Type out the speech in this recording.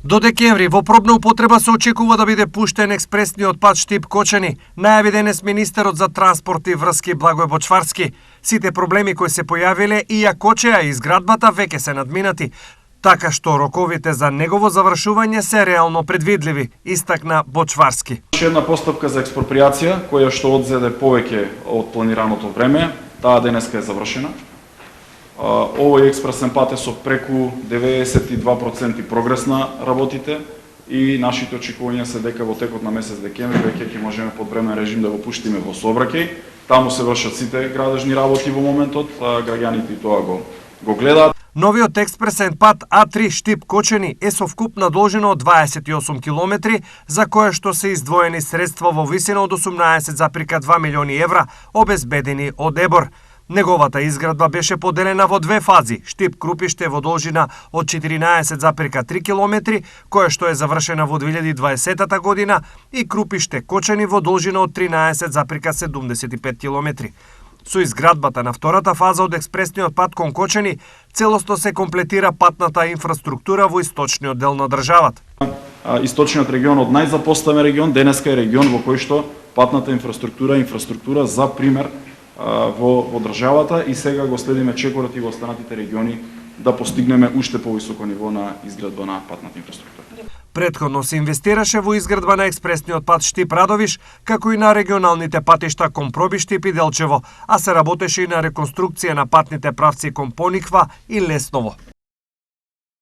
До декември во пробна употреба се очекува да биде пуштен експресниот пат Штип-Кочани, најави денес министерот за транспорт и врски Благој Бочварски. Сите проблеми кои се појавиле и ја кочеа изградбата веќе се надминати, така што роковите за негово завршување се реално предвидливи, истакна Бочварски. Една постапка за експроприација која што одзеде повеќе од планираното време, таа денеска е завршена. Овој експресен пат е со преку 92% прогрес на работите и нашите очекувања се дека во текот на месец декември веќе ќе можеме под времен режим да го пуштиме во сообраќај. Таму се вршат сите градежни работи во моментот, граѓаните и тоа го гледаат. Новиот експресен пат А3 Штип-Кочани е со вкупна должина од 28 километри, за кое што се издвоени средства во висина од 18,2 милиони евра, обезбедени од ЕБОР. Неговата изградба беше поделена во две фази: Штип-Крупиште во должина од 14,3 километри, која што е завршена во 2020 година, и Крупиште-Кочани во должина од 13,75 километри. Со изградбата на втората фаза од експресниот пат кон Кочани, целосно се комплетира патната инфраструктура во источниот дел на државата. Источниот регион од најзапоставен регион, денеска е регион во кој што патната инфраструктура за пример во државата, и сега го следиме чекорот и во останатите региони да постигнеме уште повисоко ниво на изградба на патната инфраструктура. Претходно се инвестираше во изградба на експресниот пат Штип-Радовиш, како и на регионалните патишта кон Пробиштип и Делчево, а се работеше и на реконструкција на патните правци кон Пониква и Лесново.